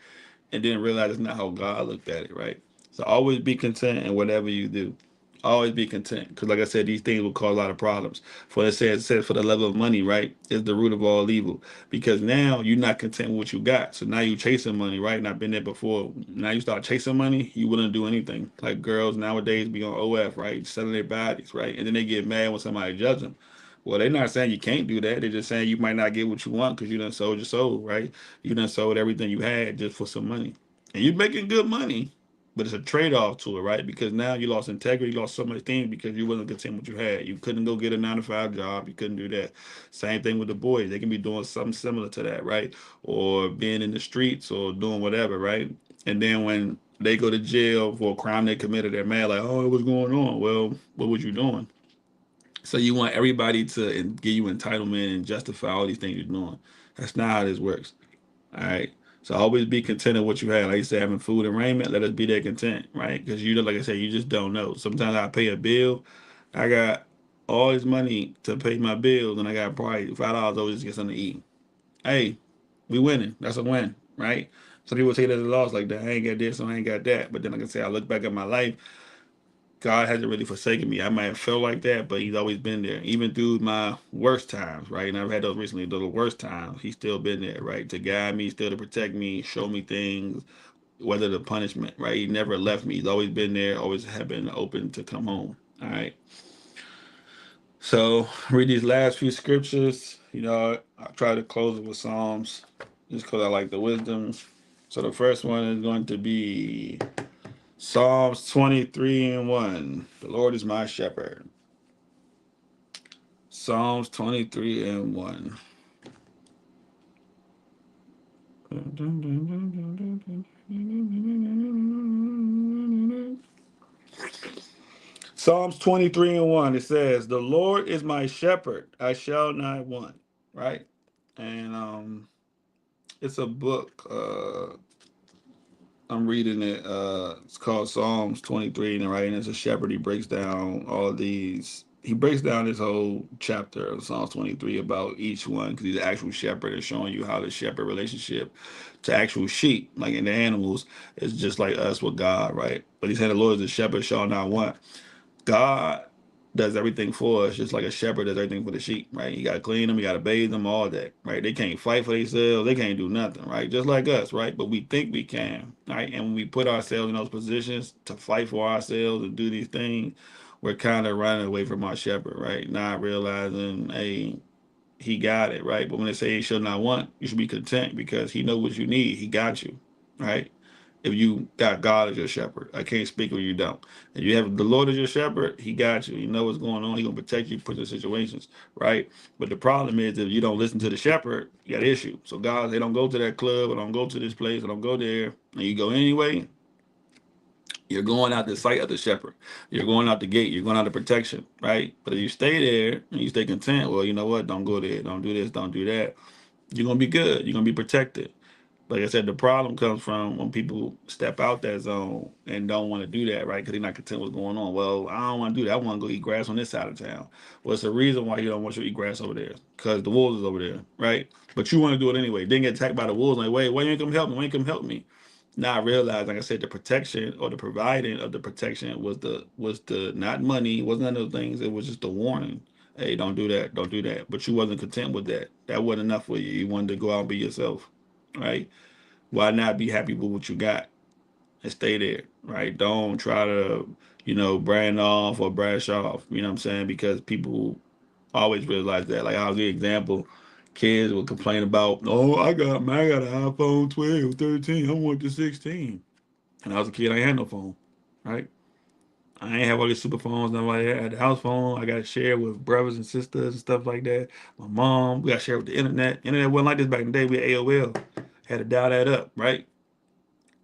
and didn't realize it's not how God looked at it, right? So always be content in whatever you do. Always be content, because like I said, these things will cause a lot of problems. For it says for the love of money, right, is the root of all evil. Because now you're not content with what you got, so now you chasing money, right? And I've been there before. Now you start chasing money, you wouldn't do anything. Like girls nowadays be on OF, right, selling their bodies, right, and then they get mad when somebody judge them. Well, they're not saying you can't do that. They're just saying you might not get what you want because you done sold your soul, right? You done sold everything you had just for some money. And you're making good money, but it's a trade-off to it, right? Because now you lost integrity, you lost so much things because you wasn't content with what you had. You couldn't go get a 9 to 5 job. You couldn't do that. Same thing with the boys. They can be doing something similar to that, right? Or being in the streets or doing whatever, right? And then when they go to jail for a crime they committed, they're mad, like, oh, what's going on? Well, what was you doing? So you want everybody to give you entitlement and justify all these things you're doing. That's not how this works. All right. So always be content in what you have. Like you said, having food and raiment, let us be that content, right? Because you know, like I said, you just don't know. Sometimes I pay a bill, I got all this money to pay my bills, and I got probably $5 over just to get something to eat. Hey, we winning. That's a win, right? Some people take that as a loss, like that. I ain't got this, so I ain't got that. But then, like I say, I look back at my life. God hasn't really forsaken me. I might have felt like that, but He's always been there, even through my worst times, right? And I've had those recently, those worst times. He's still been there, right, to guide me, still to protect me, show me things, whether the punishment, right? He never left me. He's always been there, always have been open to come home. All right. So read these last few scriptures. I try to close it with Psalms, just because I like the wisdom. So the first one is going to be Psalms 23:1. The Lord is my shepherd. Psalms 23:1. Psalms 23:1. It says, "The Lord is my shepherd; I shall not want." Right, and it's a book. I'm reading it. It's called Psalms 23, and right, and it's a shepherd. He breaks down all of these. He breaks down this whole chapter of Psalms 23 about each one because he's an actual shepherd and showing you how the shepherd relationship to actual sheep, like in the animals, is just like us with God, right? But he said the Lord is the shepherd shall not want. God does everything for us, just like a shepherd does everything for the sheep, right? You gotta clean them, you gotta bathe them, all that, right? They can't fight for themselves, they can't do nothing, right? Just like us, right? But we think we can, right? And when we put ourselves in those positions to fight for ourselves and do these things, we're kind of running away from our shepherd, right? Not realizing, hey, he got it, right? But when they say he should not want, you should be content because he knows what you need. He got you, right? If you got God as your shepherd, I can't speak when you don't. If you have the Lord as your shepherd, He got you. You know what's going on. He gonna protect you, put in situations, right? But the problem is if you don't listen to the shepherd, you got an issue. So God, they don't go to that club, or don't go to this place, or don't go there, and you go anyway. You're going out the sight of the shepherd. You're going out the gate. You're going out the protection, right? But if you stay there and you stay content, well, you know what? Don't go there. Don't do this. Don't do that. You're gonna be good. You're gonna be protected. Like I said, the problem comes from when people step out that zone and don't want to do that, right? Because they're not content with what's going on. Well, I don't want to do that. I want to go eat grass on this side of town. Well, it's the reason why you don't want you to eat grass over there, because the wolves is over there, right? But you want to do it anyway. Then get attacked by the wolves. Like, wait, why you ain't come help me? Why you ain't come help me? Now I realize, like I said, the protection or the providing of the protection was the not money, wasn't none of those things. It was just the warning Hey, don't do that. Don't do that. But you wasn't content with that. That wasn't enough for you. You wanted to go out and be yourself, right? Why not be happy with what you got and stay there, right? Don't try to, brand off or brash off. You know what I'm saying? Because people always realize that. Like I was the example. Kids would complain about, oh, I got an iPhone 12, 13. I want the 16. And I was a kid, I ain't had no phone, right? I ain't have all these super phones, nothing like that. I had the house phone. I got to share with brothers and sisters and stuff like that. My mom, we got to share with the internet. Internet wasn't like this back in the day. We had AOL. Had to dial that up, right?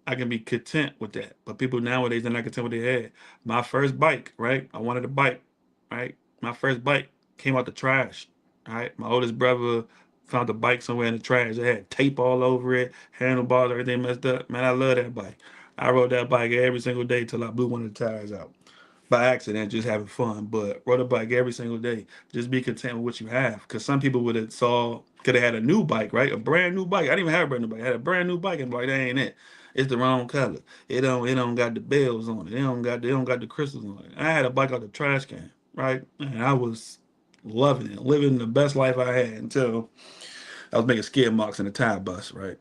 I can be content with that. But people nowadays they're not content with their head. My first bike, right? I wanted a bike, right? My first bike came out the trash, right? My oldest brother found the bike somewhere in the trash. It had tape all over it, handlebars, everything messed up. Man, I love that bike. I rode that bike every single day till I blew one of the tires out by accident, just having fun. But rode a bike every single day. Just be content with what you have. Because some people could have had a new bike, right? A brand new bike. I didn't even have a brand new bike. I had a brand new bike and like, that ain't it. It's the wrong color. It don't got the bells on it. It don't got the crystals on it. I had a bike out the trash can, right? And I was loving it, living the best life I had until I was making skid marks in the tire bus, right?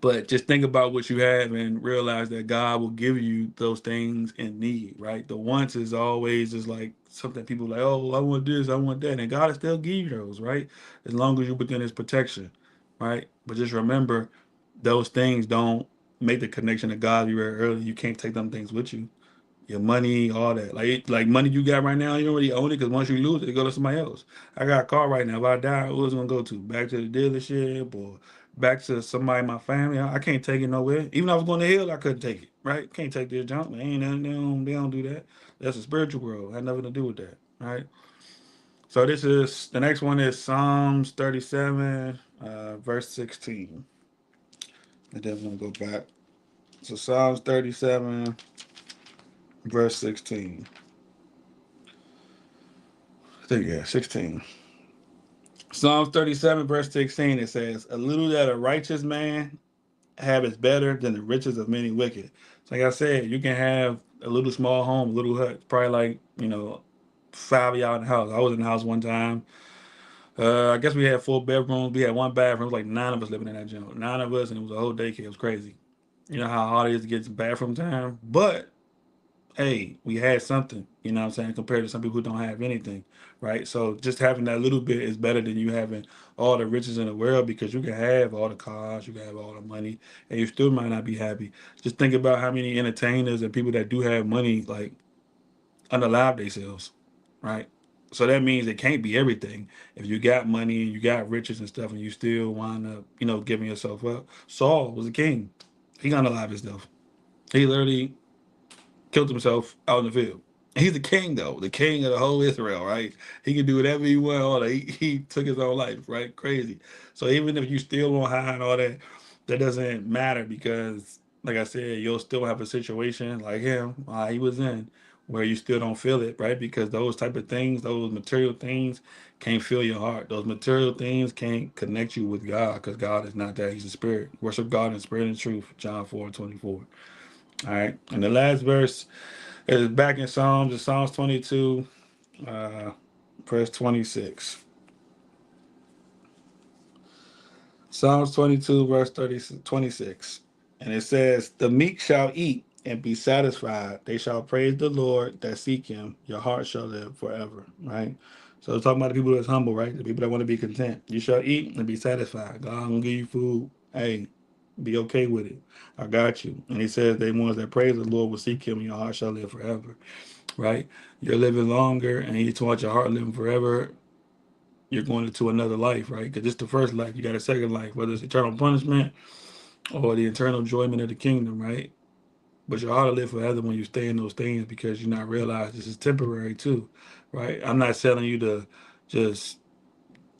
But just think about what you have and realize that God will give you those things in need, right? The wants is always just like something people like, oh, I want this, I want that. And God will still give you those, right? As long as you're within his protection, right? But just remember, those things don't make the connection to God you read earlier. You can't take them things with you, your money, all that. Like money you got right now, you don't really own it because once you lose it, it go to somebody else. I got a car right now. If I die, who's it gonna go to? Back to the dealership or back to somebody in my family? I can't take it nowhere. Even if I was going to hell, I couldn't take it. Right? Can't take this junk. Man, ain't nothing. They don't do that. That's a spiritual world. Had nothing to do with that. Right? So this is the next one is Psalms 37, verse 16. And then I'm gonna go back. So Psalms 37, verse 16. I think yeah, 16. Psalms 37, verse 16, it says, a little that a righteous man have is better than the riches of many wicked. So like I said, you can have a little small home, a little hut, probably like, 5 of y'all in the house. I was in the house one time. I guess we had 4 bedrooms. We had one bathroom. It was like 9 of us living in that gym. 9 of us, and it was a whole daycare. It was crazy. You know how hard it is to get some bathroom time? But hey, we had something, you know what I'm saying, compared to some people who don't have anything, right? So just having that little bit is better than you having all the riches in the world because you can have all the cars, you can have all the money, and you still might not be happy. Just think about how many entertainers and people that do have money, like, unalive themselves, right? So that means it can't be everything. If you got money and you got riches and stuff and you still wind up, giving yourself up. Saul was a king. He unalived himself. He literally killed himself out in the field. He's the king, though, the king of the whole Israel, right? He can do whatever he want. All that. He took his own life, right? Crazy. So even if you still on high and all that, that doesn't matter because, like I said, you'll still have a situation like him, he was in, where you still don't feel it, right? Because those type of things, those material things, can't fill your heart. Those material things can't connect you with God because God is not that. He's a spirit. Worship God in spirit and truth. John 4:24. All right. And the last verse is back in Psalms, it's Psalms 22, uh, verse 26. Psalms 22, verse 26. And it says, the meek shall eat and be satisfied. They shall praise the Lord that seek him. Your heart shall live forever. Right? So it's talking about the people that's humble, right? The people that want to be content. You shall eat and be satisfied. God gonna give you food. Hey, be okay with it. I got you. And he says, they ones that praise the Lord will seek him, and your heart shall live forever. Right? You're living longer, and you want your heart living forever. You're going into another life, right? Because it's the first life. You got a second life, whether it's eternal punishment or the eternal enjoyment of the kingdom, right? But your heart will live forever when you stay in those things because you not realize this is temporary too, right? I'm not telling you to just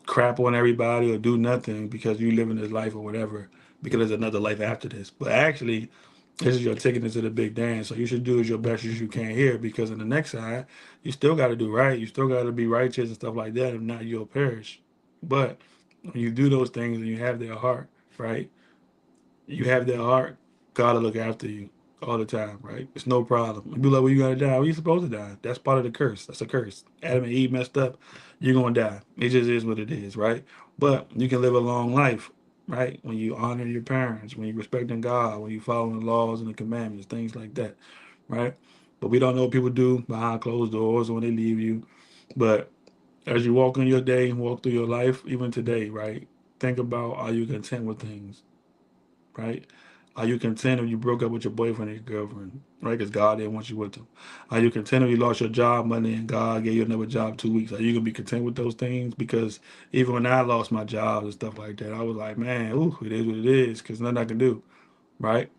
crap on everybody or do nothing because you live in this life or whatever because there's another life after this. But actually, this is your ticket into the big dance. So you should do as your best as you can here because in the next side, you still got to do right. You still got to be righteous and stuff like that. If not, you'll perish. But when you do those things and you have their heart, right? You have their heart, God will look after you. all the time, right? It's no problem. You be like, well, you gotta die. Well, you supposed to die. That's part of the curse. That's a curse. Adam and Eve messed up. You're gonna die. It just is what it is, right? But you can live a long life, right? When you honor your parents, when you respecting God, when you following the laws and the commandments, things like that, right? But we don't know what people do behind closed doors when they leave you. But as you walk in your day and walk through your life, even today, right? Think about, are you content with things? Right? Are you content if you broke up with your boyfriend or your girlfriend, right? Because God didn't want you with them. Are you content if you lost your job money and God gave you another job 2 weeks? Are you gonna be content with those things? Because even when I lost my job and stuff like that, I was like, man, ooh, it is what it is, because nothing I can do, right?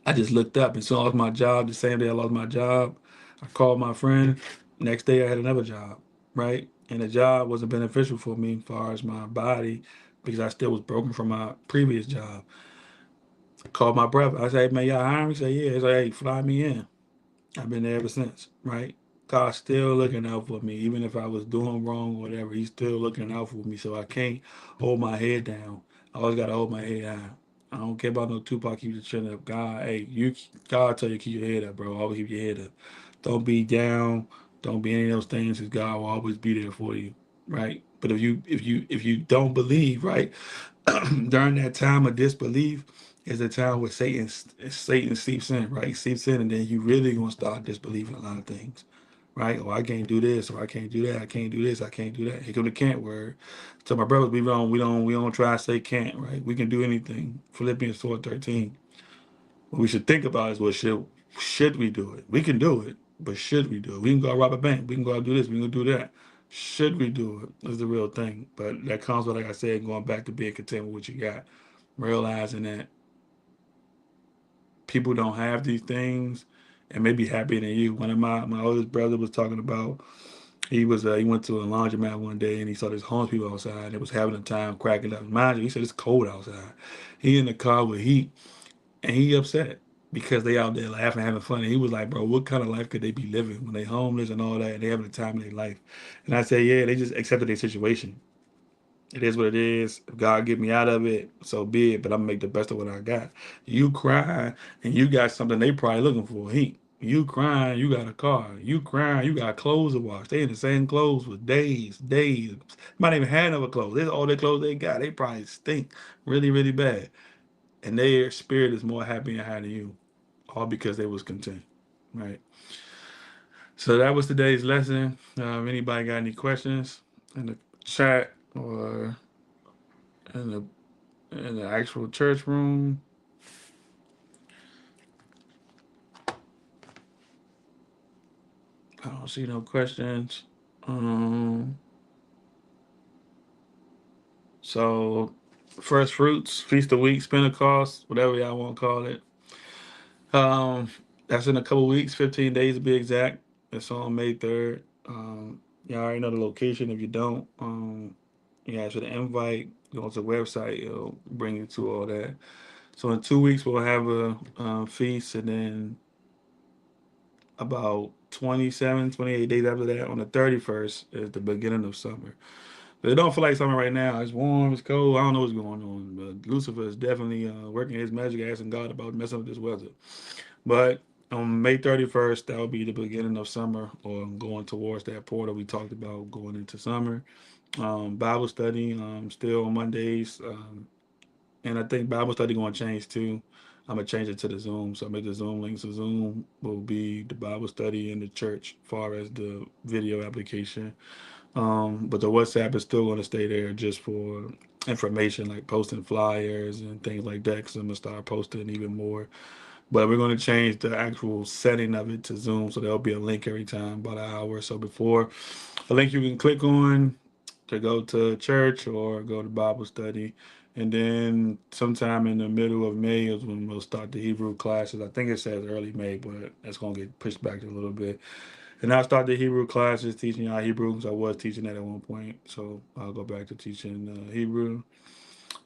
I just looked up and saw I lost my job. The same day I lost my job, I called my friend. Next day I had another job, right? And the job wasn't beneficial for me as far as my body because I still was broken from my previous job. Called my brother. I said, "Hey, man, y'all hiring me?" He said, "Yeah." He's like, "Hey, fly me in." I've been there ever since, right? God's still looking out for me, even if I was doing wrong or whatever. He's still looking out for me, so I can't hold my head down. I always gotta hold my head high. I don't care about no Tupac keep the chin up. God, hey, you, God tell you keep your head up, bro. Always keep your head up. Don't be down. Don't be any of those things, because God will always be there for you, right? But if you don't believe, right, during that time of disbelief is the time where Satan seeps in, right? Seeps in, and then you really gonna start disbelieving a lot of things, right? Oh, I can't do this, or I can't do that. I can't do this. I can't do that. Here come the can't word. So my brothers, we don't try to say can't, right? We can do anything. Philippians 4:13. What we should think about is, what should we do it? We can do it, but should we do it? We can go rob a bank. We can go out do this. We can do that. Should we do it? Is the real thing. But that comes with, like I said, going back to being content with what you got, realizing that people don't have these things and may be happier than you. One of my oldest brother was talking about, he went to a laundromat one day and he saw this homeless people outside and it was having a time cracking up. Mind you, he said it's cold outside. He in the car with heat and he upset because they out there laughing, having fun. And he was like, bro, what kind of life could they be living when they homeless and all that and they having the time of their life? And I said, yeah, they just accepted their situation. It is what it is. If God get me out of it, so be it. But I'm gonna make the best of what I got. You cry and you got something they probably looking for. Heat. You crying, you got a car. You crying, you got clothes to wash. They in the same clothes for days, days. Might even have no clothes. This all their clothes they got. They probably stink really, really bad. And their spirit is more happy and high than you, all because they was content, right? So that was today's lesson. Anybody got any questions in the chat or in the actual church room? I don't see no questions. Um, so first fruits, feast of weeks, Pentecost, whatever y'all want to call it. Um, that's in a couple weeks, 15 days to be exact. It's on May 3rd. Y'all already know the location. If you don't, you ask for the invite. Go to the website. It'll bring you to all that. So in 2 weeks we'll have a feast, and then about 27, 28 days after that, on the 31st, is the beginning of summer. But it don't feel like summer right now. It's warm, it's cold. I don't know what's going on. But Lucifer is definitely working his magic, asking God about messing with this weather. But on May 31st, that will be the beginning of summer, or going towards that portal we talked about going into summer. Bible study, still on Mondays. And I think Bible study going to change too. I'm gonna change it to the Zoom. So I make the Zoom links. So Zoom will be the Bible study in the church, as far as the video application. But the WhatsApp is still going to stay there just for information, like posting flyers and things like that. Because I'm gonna start posting even more. But we're going to change the actual setting of it to Zoom, so there'll be a link every time, about an hour or so before. A link you can click on to go to church or go to Bible study. And then sometime in the middle of May is when we'll start the Hebrew classes. I think it says early May, but that's going to get pushed back a little bit. And I'll start the Hebrew classes, teaching y'all Hebrew, because I was teaching that at one point. So I'll go back to teaching Hebrew.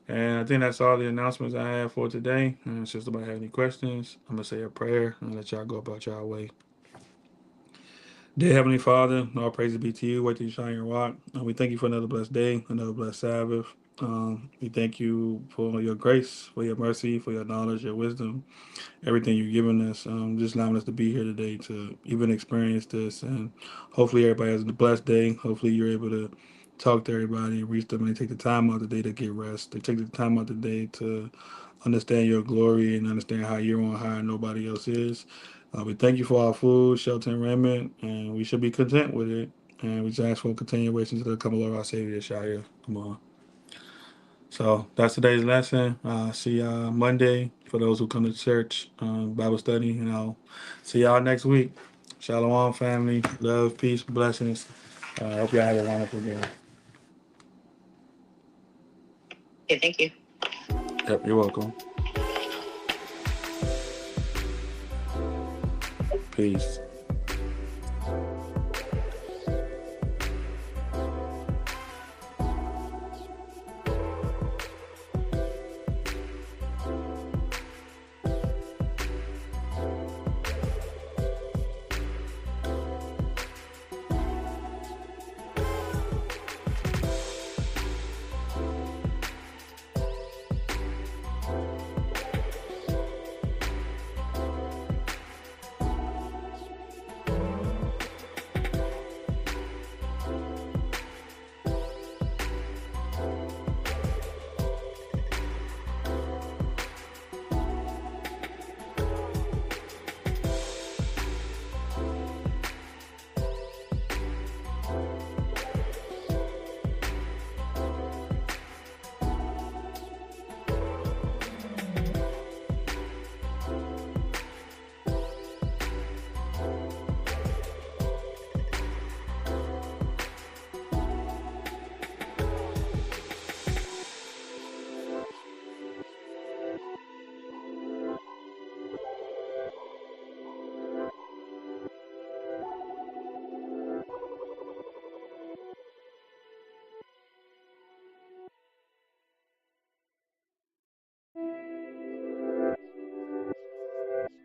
And I think that's all the announcements I have for today. And since nobody have any questions, I'm going to say a prayer and let y'all go about y'all way. Dear Heavenly Father, all praises be to you. Wait till you shine your rock. And we thank you for another blessed day, another blessed Sabbath. We thank you for your grace, for your mercy, for your knowledge, your wisdom, everything you've given us. Just allowing us to be here today to even experience this. And hopefully everybody has a blessed day. Hopefully you're able to talk to everybody and reach them and take the time out the day to get rest. They take the time out the day to understand your glory and understand how you're on high and nobody else is. We thank you for our food, shelter, and raiment, and we should be content with it. And we just ask for continuation to the come of Lord our Savior, Yeshua. Come on. So that's today's lesson. See y'all Monday for those who come to church, Bible study, and I'll see y'all next week. Shalom, family. Love, peace, blessings. Hope y'all have a wonderful day. Okay, thank you. Yep, you're welcome. Peace.